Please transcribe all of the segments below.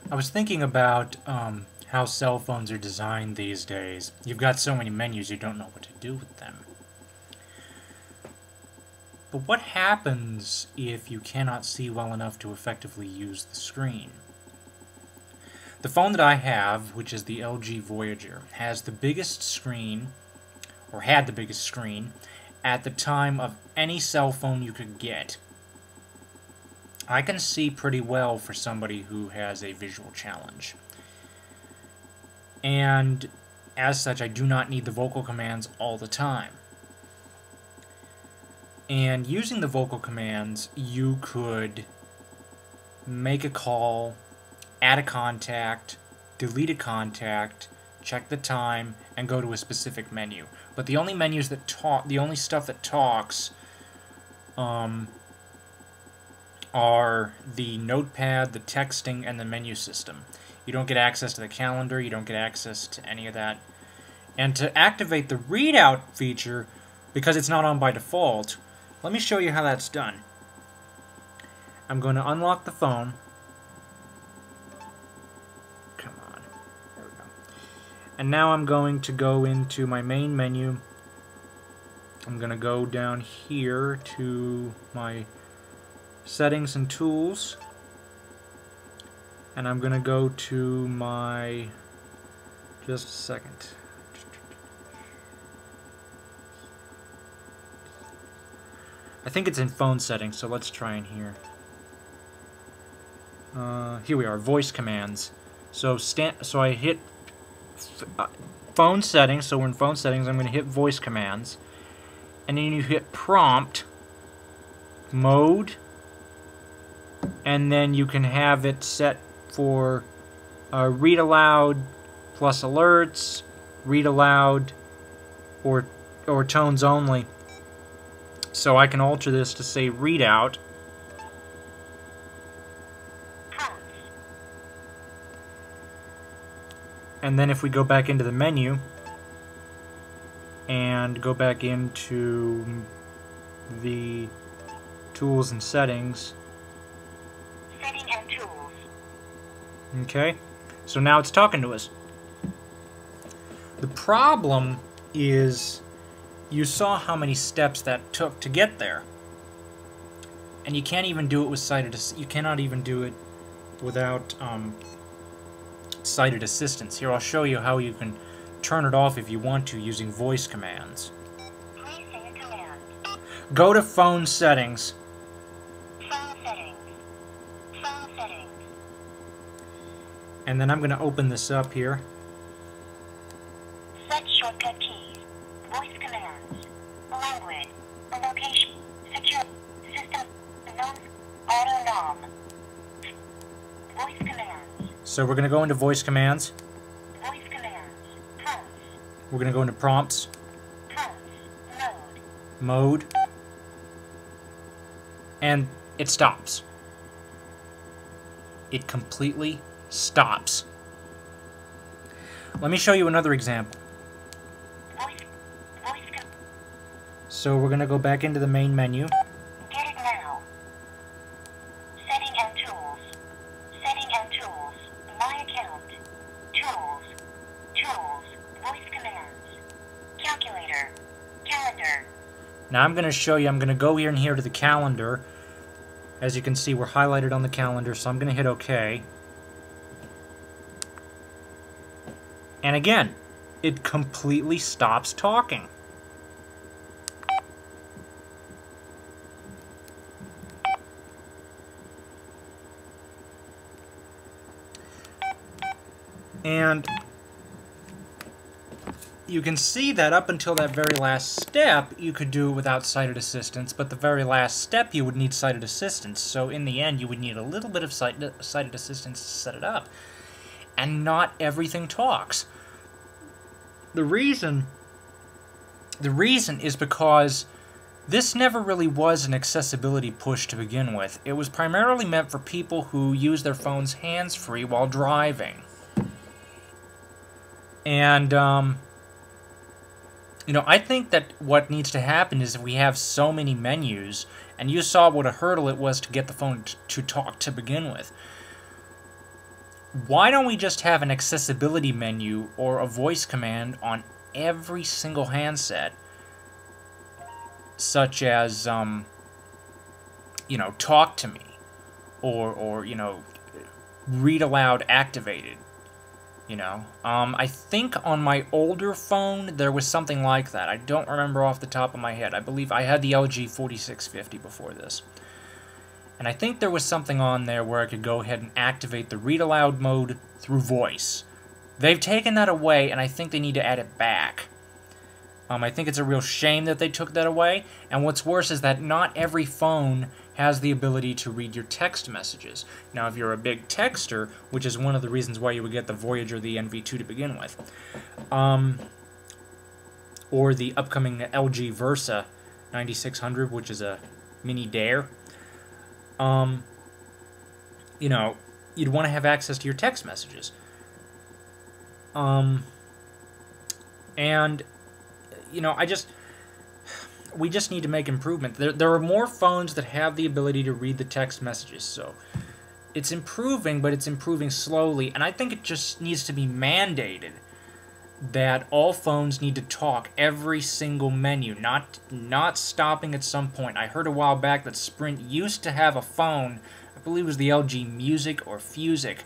I was thinking about how cell phones are designed these days. You've got so many menus you don't know what to do with them. But what happens if you cannot see well enough to effectively use the screen? The phone that I have, which is the LG Voyager, has the biggest screen, or had the biggest screen, at the time of any cell phone you could get. I can see pretty well for somebody who has a visual challenge. And as such, I do not need the vocal commands all the time. And using the vocal commands, you could make a call, add a contact, delete a contact, check the time, and go to a specific menu. But the only menus that talk, the only stuff that talks, are the notepad, the texting, and the menu system. You don't get access to the calendar, you don't get access to any of that. And to activate the readout feature, because it's not on by default, let me show you how that's done. I'm going to unlock the phone. Come on. There we go. And now I'm going to go into my main menu. I'm going to go down here to my settings and tools, and I'm gonna go to my, just a second, I think it's in phone settings, so let's try in here. Here we are, voice commands. So I hit phone settings, so we're in phone settings. I'm gonna hit voice commands, and then you hit prompt, mode, and then you can have it set for read aloud plus alerts, read aloud, or tones only. So I can alter this to say readout. And then if we go back into the menu and go back into the tools and settings. Okay, so now it's talking to us. The problem is you saw how many steps that took to get there, and you can't even do it with sighted. You cannot even do it without sighted assistance. Here, I'll show you how you can turn it off if you want to using voice commands. Please say a command. Go to phone settings. And then I'm going to open this up here. Set shortcut keys. Voice commands. Language. Location. Secure. System. Auto nom. Voice commands. So we're going to go into voice commands. Voice commands. Prompts. We're going to go into prompts. Prompts. Mode. And it stops. It completely stops. Let me show you another example. So we're going to go back into the main menu. Get it now. Setting and tools. Setting and tools. My account. Tools. Tools. Voice commands. Calculator. Calendar. Now I'm going to show you, I'm going to go here and here to the calendar. As you can see, we're highlighted on the calendar, so I'm going to hit OK. And again, it completely stops talking. And you can see that up until that very last step, you could do it without sighted assistance, but the very last step you would need sighted assistance. So in the end, you would need a little bit of sighted assistance to set it up. And not everything talks. The reason is because this never really was an accessibility push to begin with. It was primarily meant for people who use their phones hands-free while driving. And, you know, I think that what needs to happen is if we have so many menus, and you saw what a hurdle it was to get the phone to talk to begin with. why don't we just have an accessibility menu or a voice command on every single handset, such as, you know, talk to me, or you know, read aloud activated, you know. I think on my older phone there was something like that. I don't remember off the top of my head. I believe I had the LG 4650 before this. And I think there was something on there where I could go ahead and activate the read aloud mode through voice. They've taken that away, and I think they need to add it back. I think it's a real shame that they took that away, and what's worse is that not every phone has the ability to read your text messages. Now, if you're a big texter, which is one of the reasons why you would get the Voyager, the NV2 to begin with, or the upcoming LG Versa 9600, which is a mini Dare, you know, you'd want to have access to your text messages. And, you know, we just need to make improvement. There are more phones that have the ability to read the text messages, so it's improving, but it's improving slowly, and I think it just needs to be mandated that all phones need to talk every single menu, not stopping at some point. I heard a while back that Sprint used to have a phone, I believe it was the LG Music or Fusic,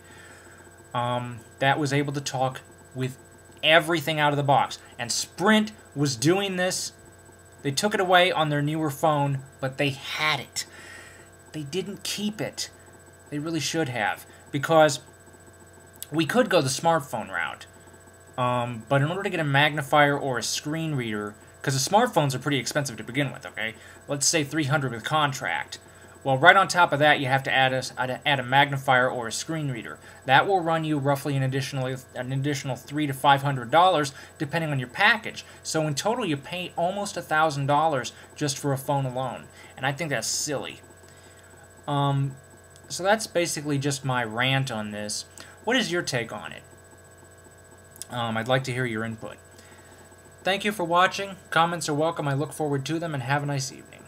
that was able to talk with everything out of the box. And Sprint was doing this. They took it away on their newer phone, but they had it. They didn't keep it. They really should have, because we could go the smartphone route. But in order to get a magnifier or a screen reader, because the smartphones are pretty expensive to begin with, okay? Let's say $300 with contract. Well, right on top of that, you have to add a magnifier or a screen reader. That will run you roughly an additional $300 to $500, depending on your package. So in total, you pay almost $1,000 just for a phone alone, and I think that's silly. So that's basically just my rant on this. What is your take on it? I'd like to hear your input. Thank you for watching. Comments are welcome. I look forward to them, and have a nice evening.